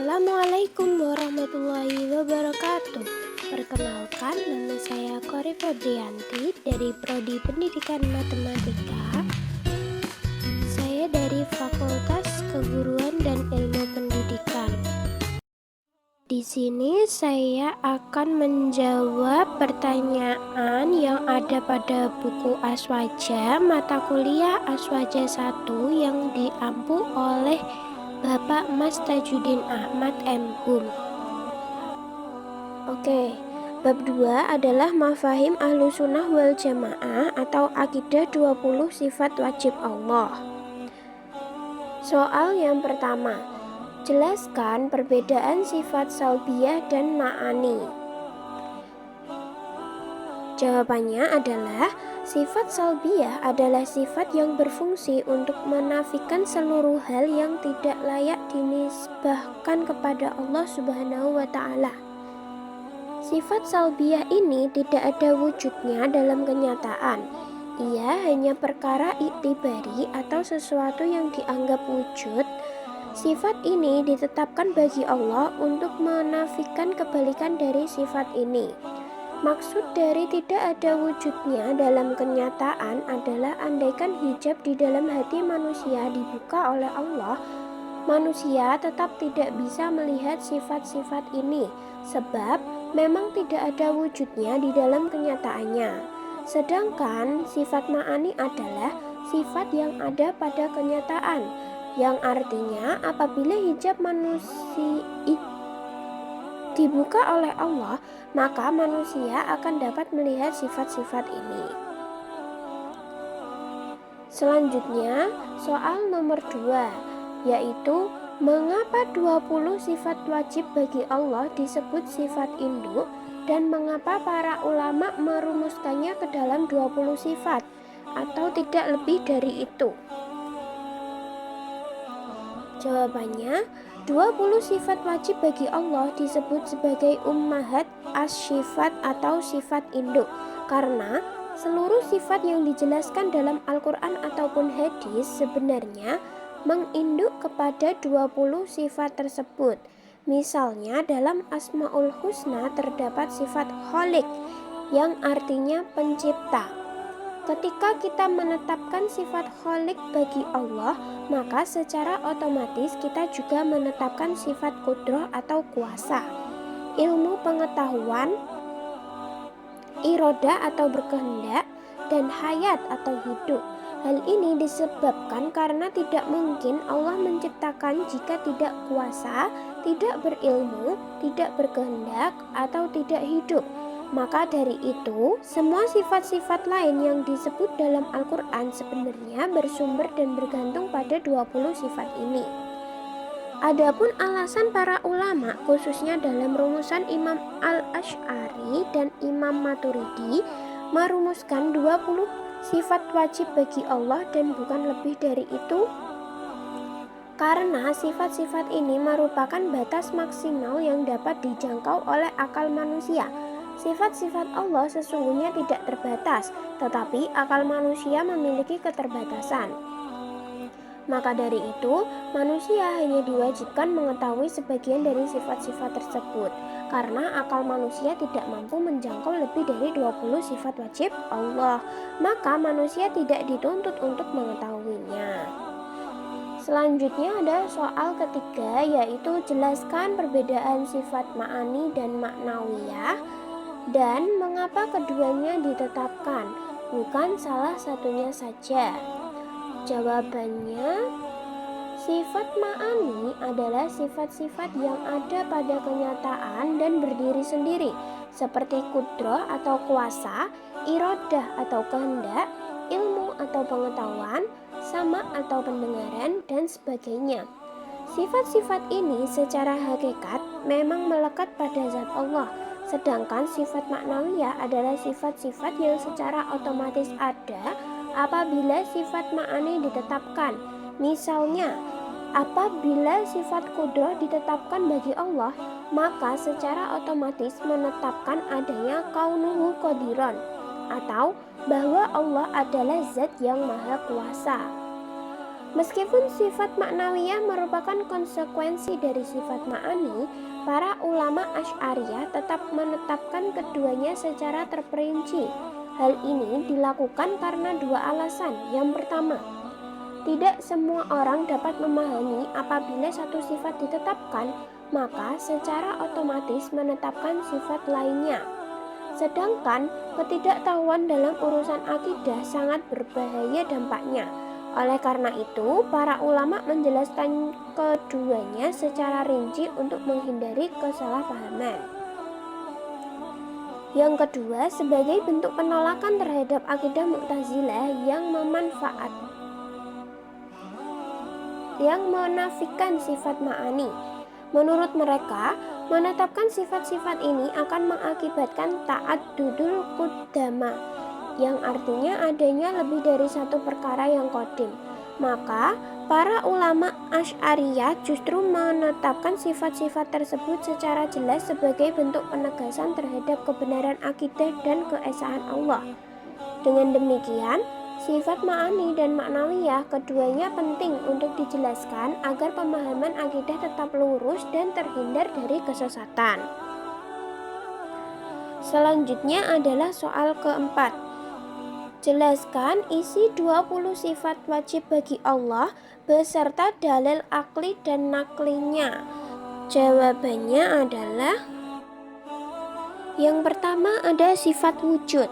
Assalamualaikum warahmatullahi wabarakatuh. Perkenalkan, nama saya Kori Febrianti dari Prodi Pendidikan Matematika. Saya dari Fakultas Keguruan dan Ilmu Pendidikan. Di sini saya akan menjawab pertanyaan yang ada pada buku Aswaja mata kuliah Aswaja 1 yang diampu oleh Bapak Mas Tajudin Ahmad M.Hum. Oke, bab 2 adalah mafahim Ahlussunnah wal Jamaah atau akidah 20 sifat wajib Allah. Soal yang pertama, jelaskan perbedaan sifat salbiyah dan ma'ani. Jawabannya adalah sifat salbiyah adalah sifat yang berfungsi untuk menafikan seluruh hal yang tidak layak dinisbahkan kepada Allah Subhanahu wa Ta'ala. Sifat salbiyah ini tidak ada wujudnya dalam kenyataan. Ia hanya perkara iktibari atau sesuatu yang dianggap wujud. Sifat ini ditetapkan bagi Allah untuk menafikan kebalikan dari sifat ini. Maksud dari tidak ada wujudnya dalam kenyataan adalah andaikan hijab di dalam hati manusia dibuka oleh Allah, manusia tetap tidak bisa melihat sifat-sifat ini, sebab memang tidak ada wujudnya di dalam kenyataannya. Sedangkan sifat ma'ani adalah sifat yang ada pada kenyataan, yang artinya apabila hijab manusia dibuka oleh Allah, maka manusia akan dapat melihat sifat-sifat ini. Selanjutnya, soal nomor 2, yaitu mengapa 20 sifat wajib bagi Allah disebut sifat induk dan mengapa para ulama merumuskannya ke dalam 20 sifat atau tidak lebih dari itu. Jawabannya, 20 sifat wajib bagi Allah disebut sebagai ummahat as-sifat atau sifat induk karena seluruh sifat yang dijelaskan dalam Al-Quran ataupun hadis sebenarnya menginduk kepada 20 sifat tersebut. Misalnya dalam Asmaul Husna terdapat sifat Khaliq yang artinya pencipta. Ketika kita menetapkan sifat Khaliq bagi Allah, maka secara otomatis kita juga menetapkan sifat Qudrah atau kuasa, ilmu pengetahuan, iroda atau berkehendak, dan hayat atau hidup. Hal ini disebabkan karena tidak mungkin Allah menciptakan jika tidak kuasa, tidak berilmu, tidak berkehendak, atau tidak hidup. Maka dari itu, semua sifat-sifat lain yang disebut dalam Al-Quran sebenarnya bersumber dan bergantung pada 20 sifat ini. Adapun alasan para ulama, khususnya dalam rumusan Imam Al-Asy'ari dan Imam Maturidi, merumuskan 20 sifat wajib bagi Allah dan bukan lebih dari itu, karena sifat-sifat ini merupakan batas maksimal yang dapat dijangkau oleh akal manusia. Sifat-sifat Allah sesungguhnya tidak terbatas, tetapi akal manusia memiliki keterbatasan. Maka dari itu, manusia hanya diwajibkan mengetahui sebagian dari sifat-sifat tersebut, karena akal manusia tidak mampu menjangkau lebih dari 20 sifat wajib Allah, maka manusia tidak dituntut untuk mengetahuinya. Selanjutnya ada soal ketiga, yaitu jelaskan perbedaan sifat ma'ani dan ma'nawiyah dan mengapa keduanya ditetapkan, bukan salah satunya saja. Jawabannya, sifat ma'ani adalah sifat-sifat yang ada pada kenyataan dan berdiri sendiri, seperti kudrah atau kuasa, iradah atau kehendak, ilmu atau pengetahuan, sama atau pendengaran, dan sebagainya. Sifat-sifat ini secara hakikat memang melekat pada zat Allah, sedangkan sifat maknawiyah adalah sifat-sifat yang secara otomatis ada apabila sifat ma'ani ditetapkan. Misalnya, apabila sifat kudrah ditetapkan bagi Allah, maka secara otomatis menetapkan adanya kaunuhu qadiran, atau bahwa Allah adalah zat yang maha kuasa. Meskipun sifat maknawiyah merupakan konsekuensi dari sifat ma'ani, para ulama Asy'ariyah tetap menetapkan keduanya secara terperinci. Hal ini dilakukan karena dua alasan. Yang pertama, tidak semua orang dapat memahami apabila satu sifat ditetapkan, maka secara otomatis menetapkan sifat lainnya. Sedangkan ketidaktahuan dalam urusan akidah sangat berbahaya dampaknya. Oleh karena itu, para ulama menjelaskan keduanya secara rinci untuk menghindari kesalahpahaman. Yang kedua, sebagai bentuk penolakan terhadap akidah Mu'tazilah yang menafikan sifat ma'ani. Menurut mereka, menetapkan sifat-sifat ini akan mengakibatkan ta'addudul qudama, yang artinya adanya lebih dari satu perkara yang qadim. Maka, para ulama Asy'ariyah justru menetapkan sifat-sifat tersebut secara jelas sebagai bentuk penegasan terhadap kebenaran akidah dan keesaan Allah. Dengan demikian, sifat ma'ani dan maknawiyah keduanya penting untuk dijelaskan agar pemahaman akidah tetap lurus dan terhindar dari kesesatan. Selanjutnya adalah soal keempat. Jelaskan isi 20 sifat wajib bagi Allah beserta dalil akli dan naklinya. Jawabannya adalah yang pertama ada sifat wujud.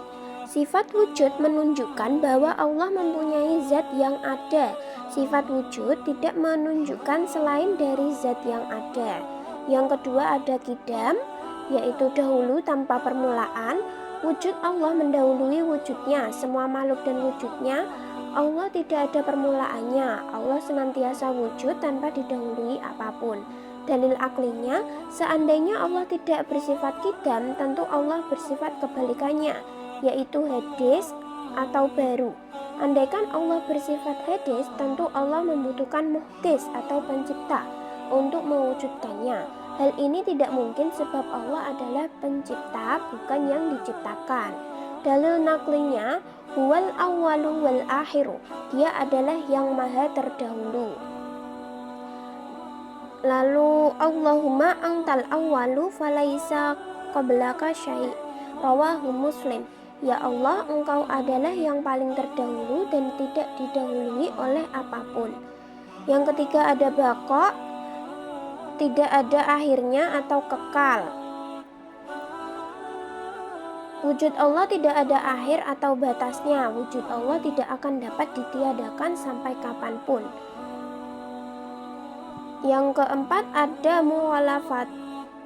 Sifat wujud menunjukkan bahwa Allah mempunyai zat yang ada. Sifat wujud tidak menunjukkan selain dari zat yang ada. Yang kedua ada qidam, yaitu dahulu tanpa permulaan. Wujud Allah mendahului wujudnya. Semua makhluk dan wujudnya Allah tidak ada permulaannya. Allah senantiasa wujud tanpa didahului apapun. Dalil aklinya, seandainya Allah tidak bersifat qidam, tentu Allah bersifat kebalikannya, yaitu hadis atau baru. Andaikan Allah bersifat hadis, tentu Allah membutuhkan muhdis atau pencipta untuk mewujudkannya. Hal ini tidak mungkin sebab Allah adalah pencipta, bukan yang diciptakan. Dalil naklinya, huwal awwalu wal akhiru. Dia adalah yang maha terdahulu. Lalu Allahumma antal awwalu falaisa qablaka syai'. Rawahu Muslim. Ya Allah, Engkau adalah yang paling terdahulu dan tidak didahului oleh apapun. Yang ketiga ada baqa, tidak ada akhirnya atau kekal. Wujud Allah tidak ada akhir atau batasnya. Wujud Allah tidak akan dapat ditiadakan sampai kapanpun. Yang keempat ada muwalafat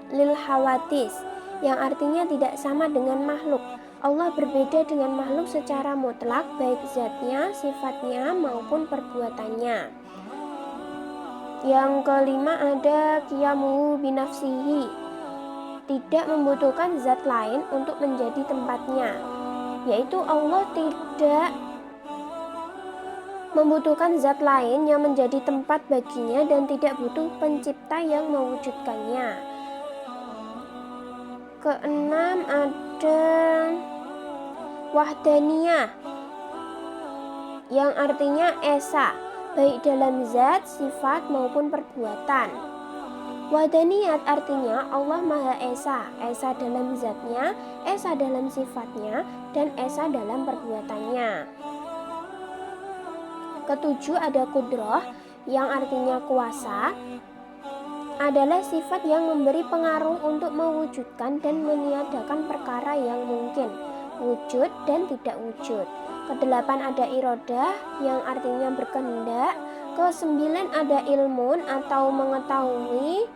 lil hawadis, yang artinya tidak sama dengan makhluk. Allah berbeda dengan makhluk secara mutlak, baik zatnya, sifatnya maupun perbuatannya. Yang kelima ada qiyamuhu binafsihi, tidak membutuhkan zat lain untuk menjadi tempatnya, yaitu Allah tidak membutuhkan zat lain yang menjadi tempat baginya dan tidak butuh pencipta yang mewujudkannya. Keenam ada wahdaniyah, yang artinya esa, baik dalam zat, sifat maupun perbuatan. Wahdaniyat artinya Allah Maha Esa, Esa dalam zatnya, Esa dalam sifatnya, dan Esa dalam perbuatannya. Ketujuh ada kudrah, yang artinya kuasa, adalah sifat yang memberi pengaruh untuk mewujudkan dan meniadakan perkara yang mungkin, wujud dan tidak wujud. Kedelapan ada irodah, yang artinya berkehendak. Kesembilan ada ilmun atau mengetahui.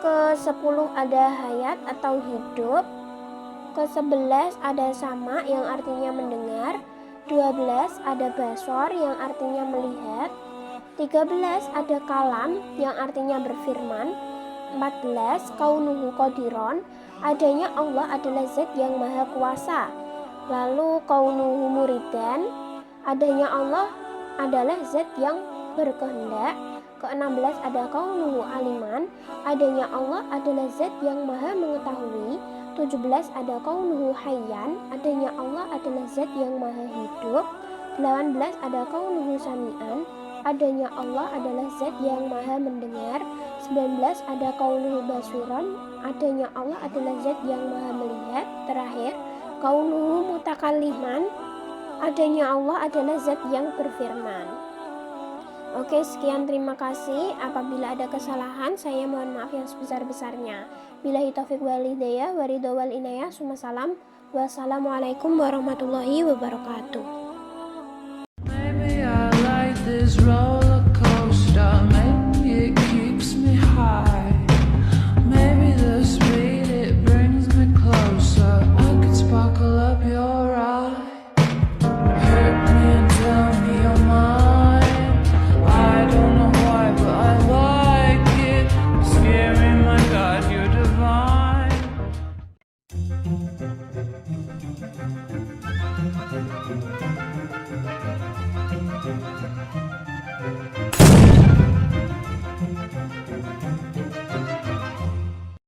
Kesepuluh ada hayat atau hidup. Kesebelas ada sama, yang artinya mendengar. 12 ada basor, yang artinya melihat. 13 ada kalam, yang artinya berfirman. 14 kaunuhu qadiron, adanya Allah adalah zat yang maha kuasa. Lalu kaunuhu muridan, adanya Allah adalah zat yang berkehendak. Ke-16 ada kaunuhu aliman, adanya Allah adalah zat yang maha mengetahui. 17 ada kaunuhu hayyan, adanya Allah adalah zat yang maha hidup. 18 ada kaunuhu sami'an, adanya Allah adalah zat yang maha mendengar. 19 ada kaunuhu basiron, adanya Allah adalah zat yang maha melihat. Terakhir, kaunuhu mutakalliman, adanya Allah adalah zat yang berfirman. Oke, sekian, terima kasih. Apabila ada kesalahan, saya mohon maaf yang sebesar-besarnya. Billahi taufiq wal hidayah, waridho wal inayah, summa salam. Wassalamualaikum warahmatullahi wabarakatuh. Maybe I like this road.